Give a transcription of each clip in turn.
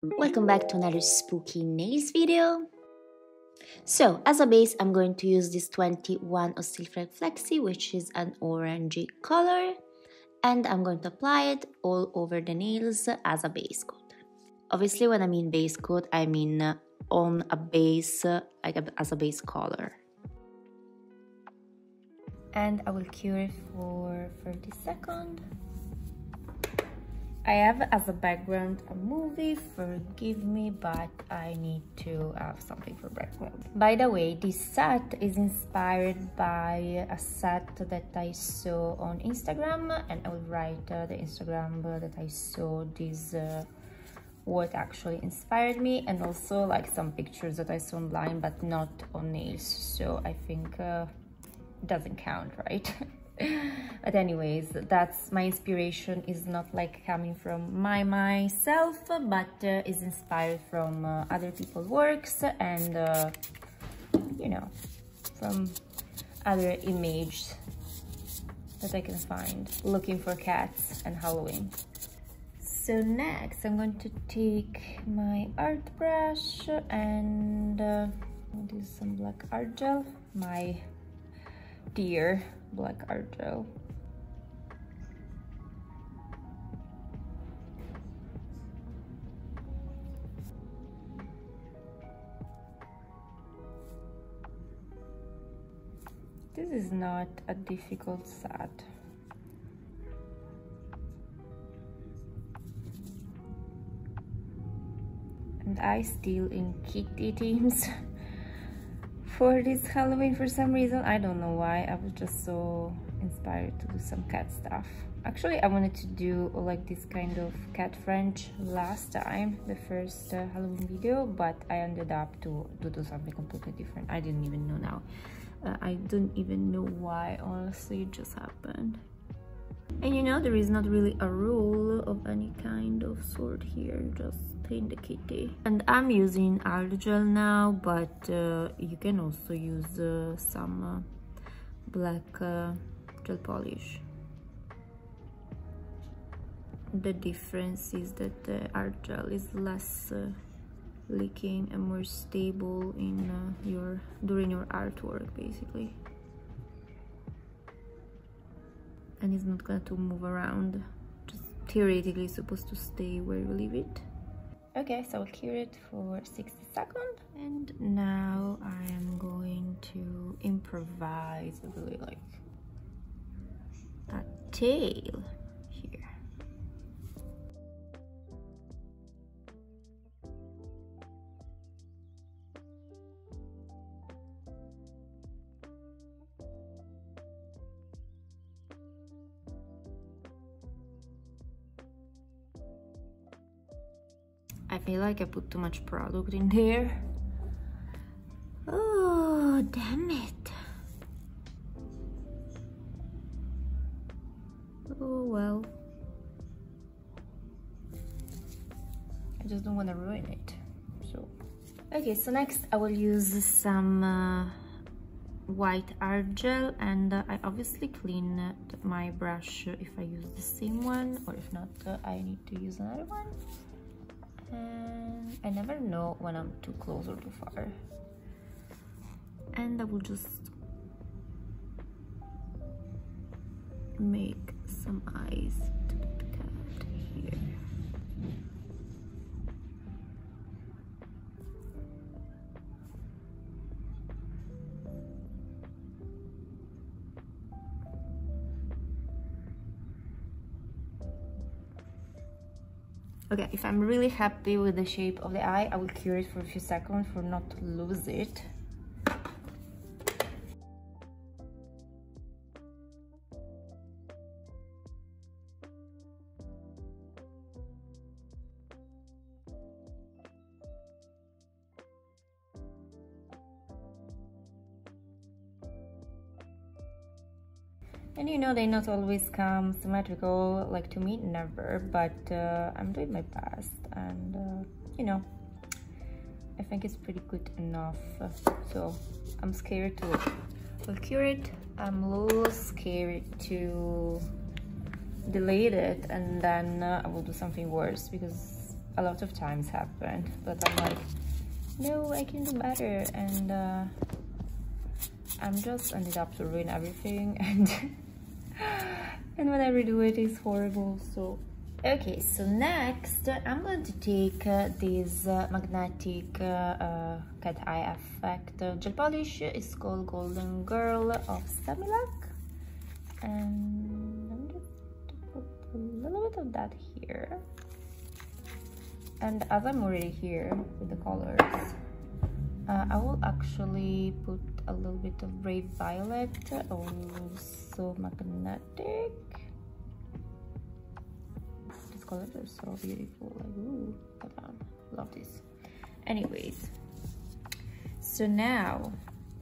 Welcome back to another spooky nails video. So as a base, I'm going to use this 21 Ostilfreg Flexi, which is an orangey color, and I'm going to apply it all over the nails as a base coat. Obviously when I mean base coat, I mean on a base, as a base color. And I will cure it for 30 seconds. I have as a background a movie, forgive me, but I need to have something for background. By the way, this set is inspired by a set that I saw on Instagram, and I will write the Instagram that I saw this what actually inspired me, and also like some pictures that I saw online but not on nails, so I think it doesn't count, right? But anyways, that's my inspiration is not like coming from myself, but is inspired from other people's works and you know, from other images that I can find looking for cats and Halloween. So next I'm going to take my art brush and do some black art gel, my dear black art gel. This is not a difficult set. And I still in kitty themes for this Halloween for some reason. I don't know why. I was just so inspired to do some cat stuff. Actually, I wanted to do like this kind of cat French last time, the first Halloween video, but I ended up to do something completely different. I didn't even know now. I don't even know why, honestly, it just happened. And you know, there is not really a rule of any kind of sort here, just in the kitty. And I'm using art gel now, but you can also use some black gel polish. The difference is that the art gel is less leaking and more stable in during your artwork, basically, and it's not going to move around. Just theoretically it's supposed to stay where you leave it. Okay, so I'll cure it for 60 seconds, and now I am going to improvise really like a tail here. I feel like I put too much product in there. Oh, damn it. Oh, well. I just don't want to ruin it, so. Okay, so next I will use some white art gel, and I obviously clean my brush if I use the same one, or if not, I need to use another one. And I never know when I'm too close or too far. And I will just make some eyes to the cat here. Okay, if I'm really happy with the shape of the eye, I will cure it for a few seconds for not to lose it. And you know, they not always come symmetrical, like to me, never, but I'm doing my best, and you know, I think it's pretty good enough. So I'm scared to cure it. I'm a little scared to delete it, and then I will do something worse, because a lot of times happened, but I'm like, no, I can do better, and I'm just ended up to ruin everything, and and when I redo it, it's horrible. So okay, so next I'm going to take this magnetic cat eye effect gel polish. It's called Golden Girl of Samilac, and I'm just put a little bit of that here. And as I'm already here with the colors, I will actually put a little bit of Brave Violet, also magnetic. These colors are so beautiful. Like, ooh, love this. Anyways, so now,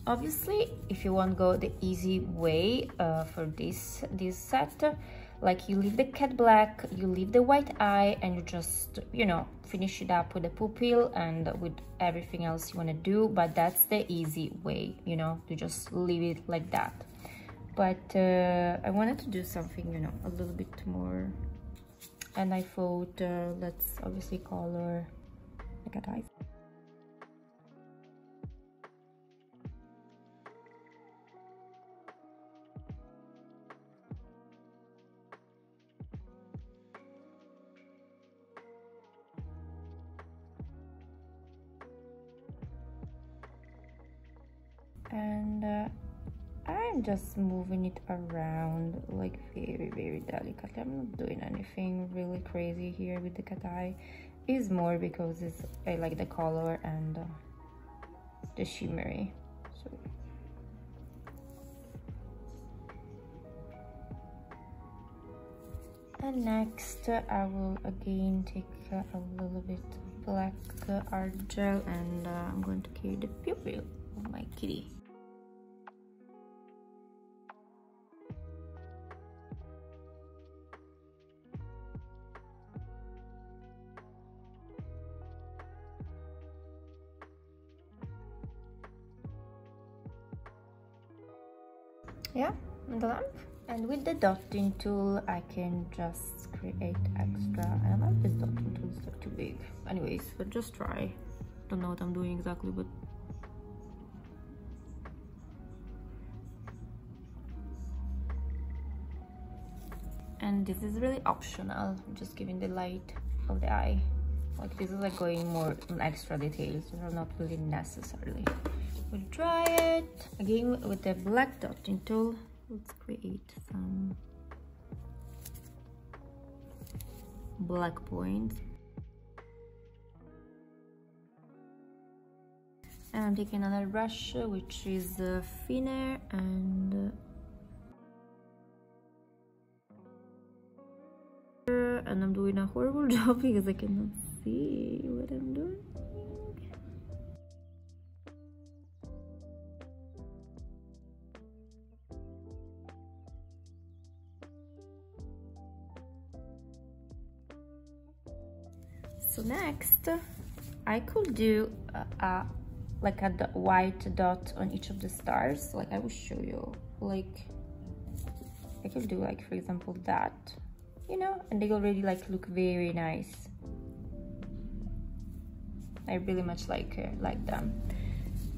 obviously, if you want to go the easy way for this set, like you leave the cat black, you leave the white eye, and you just, you know, finish it up with the pupil and with everything else you want to do. But that's the easy way, you know, to just leave it like that. But I wanted to do something, you know, a little bit more, and I thought let's obviously color the cat eyes. And I'm just moving it around like very delicately. I'm not doing anything really crazy here with the cat eye. It's more because I like the color and the shimmery. So and next I will again take a little bit of black art gel, and I'm going to create the pupil of my kitty. Yeah, and the lamp. And with the dotting tool, I can just create extra. And I like this dotting tool, it's like too big. Anyways, but just try. Don't know what I'm doing exactly, but and this is really optional. I'm just giving the light of the eye. Like this is like going more on extra details, so they're not really necessarily. We'll try it again with the black dotting tool. Let's create some black points. And I'm taking another brush, which is thinner, and I'm doing a horrible job because I cannot see what I'm doing. So next, I could do like a white dot on each of the stars. Like I will show you. Like I could do like, for example, that, you know, and they already like look very nice. I really much like them.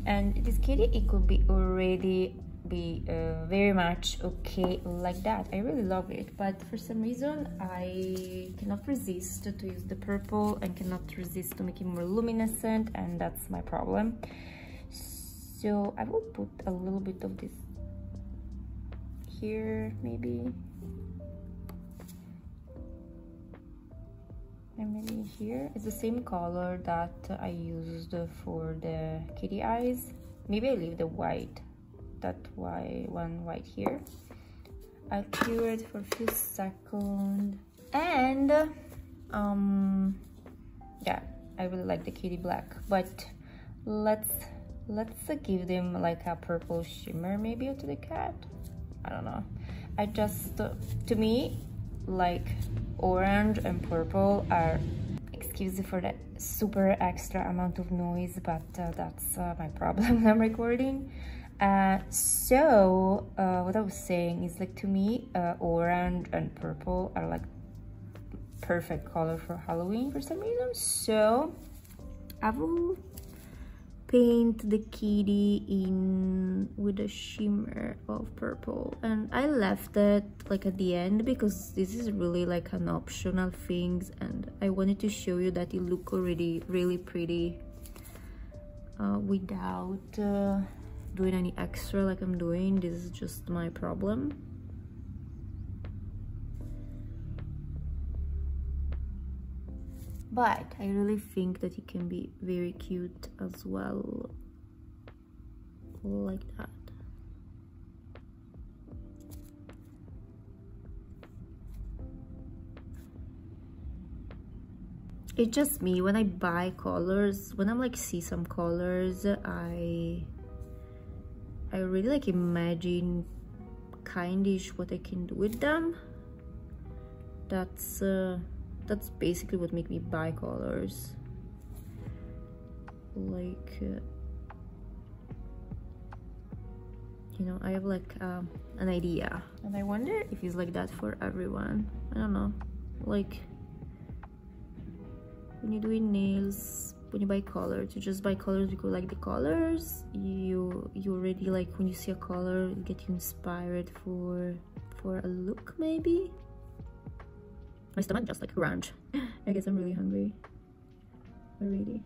And this kitty, it could be already be very much okay like that. I really love it, but for some reason I cannot resist to use the purple and cannot resist to make it more luminescent, and that's my problem. So I will put a little bit of this here, maybe, and maybe here. It's the same color that I used for the kitty eyes. Maybe I leave the white, that one white here. I'll cure it for a few seconds, and yeah, I really like the kitty black, but let's give them like a purple shimmer maybe to the cat. I don't know, I just to me, like orange and purple are, excuse me for that super extra amount of noise, but that's my problem when I'm recording. So what I was saying is, like, to me orange and purple are like perfect color for Halloween for some reason. So I will paint the kitty in with a shimmer of purple, and I left that like at the end because this is really like an optional things, and I wanted to show you that it look already really pretty without doing any extra like I'm doing. This is just my problem. But I really think that it can be very cute as well, like that. It's just me, when I buy colors, when I'm like see some colors, I really like imagine kindish what I can do with them. That's basically what make me buy colors. Like, you know, I have like an idea, and I wonder if it's like that for everyone. I don't know. Like, when you're doing nails, when you buy colors, you just buy colors because you like the colors. You already like when you see a color, you get you inspired for a look maybe. My stomach just like grunge. I guess I'm really hungry. Already.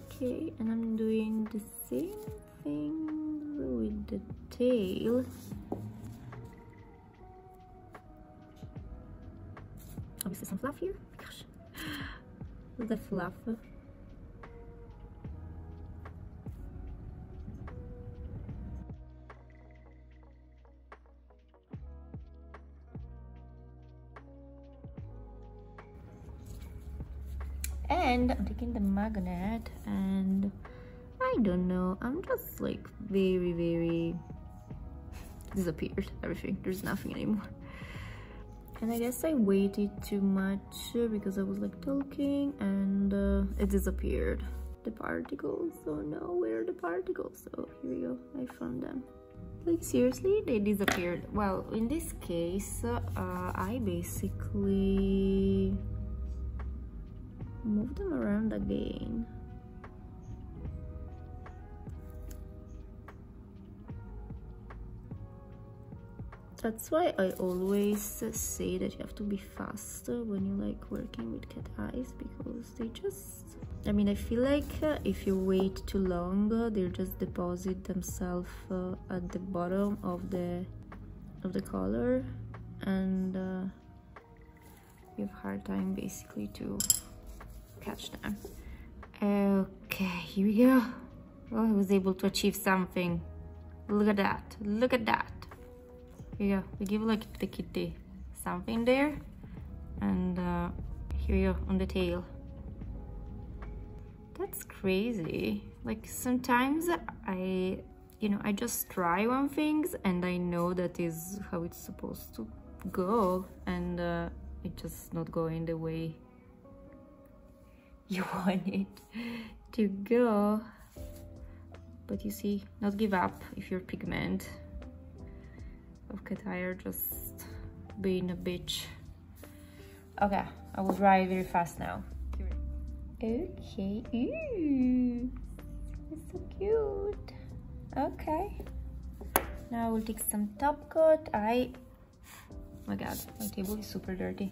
Okay, and I'm doing the same thing with the tail. Obviously some fluff here. Gosh, the fluff. And I'm taking the magnet, and I don't know, I'm just like very disappeared everything. There's nothing anymore, and I guess I waited too much because I was like talking, and it disappeared, the particles. Oh no, where are the particles? Oh, here we go, I found them. Like seriously, they disappeared. Well, in this case I basically move them around again. That's why I always say that you have to be fast when you like working with cat eyes, because they just, I mean, I feel like if you wait too long, they'll just deposit themselves at the bottom of the color, and you have a hard time basically to catch them. Okay, here we go. Oh, I was able to achieve something. Look at that, look at that. Here we go, we give like the kitty something there, and here we go on the tail. That's crazy. Like sometimes I just try one things and I know that is how it's supposed to go, and it just not going the way you want it to go. But you see, not give up if your pigment of cat eye are just being a bitch. Okay, I will dry it very fast now. Okay, ooh, it's so cute. Okay, now I will take some top coat. Oh my god, my table is super dirty.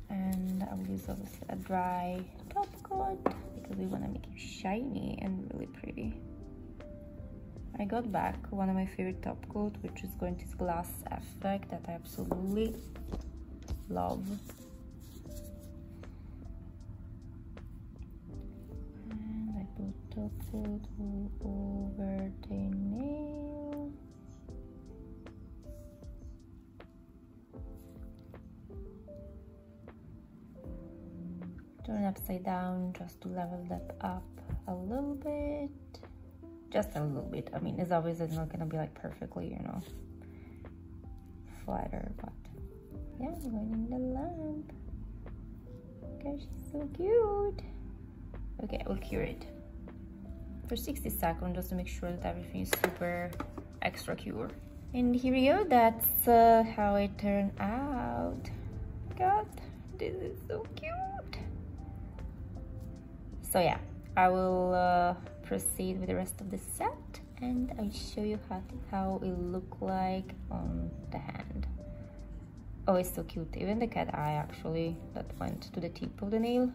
And I will use obviously a dry top coat because we want to make it shiny and really pretty. I got back one of my favorite top coat, which is going to this glass effect that I absolutely love. And I put top coat all over the nail. Turn upside down just to level that up a little bit. Just a little bit. I mean, as always, it's not gonna be like perfectly, you know, flatter, but yeah, I'm going in the lamp. Gosh, she's so cute. Okay, I will cure it for 60 seconds just to make sure that everything is super extra cute. And here we go, that's how it turned out. God, this is so cute. So yeah, I will proceed with the rest of the set and I'll show you how it look like on the hand. Oh, it's so cute. Even the cat eye actually that went to the tip of the nail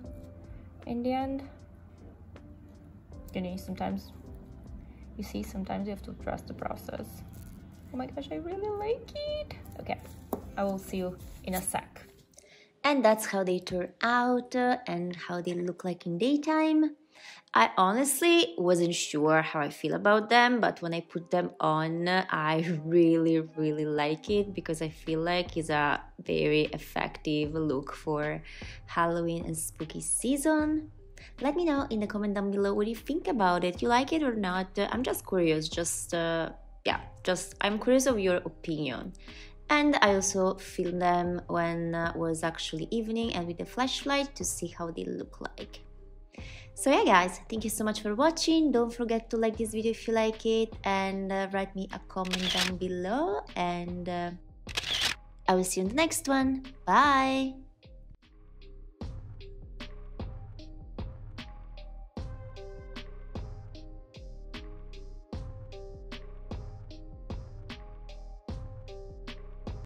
in the end. You know, sometimes you have to trust the process. Oh my gosh, I really like it. Okay, I will see you in a sec. And that's how they turn out and how they look like in daytime. I honestly wasn't sure how I feel about them, but when I put them on, I really like it because I feel like it's a very effective look for Halloween and spooky season. Let me know in the comment down below what you think about it. You like it or not? I'm just curious, I'm curious of your opinion. And I also filmed them when it was actually evening and with the flashlight to see how they look like. So yeah guys, thank you so much for watching. Don't forget to like this video if you like it and write me a comment down below and I will see you in the next one. Bye!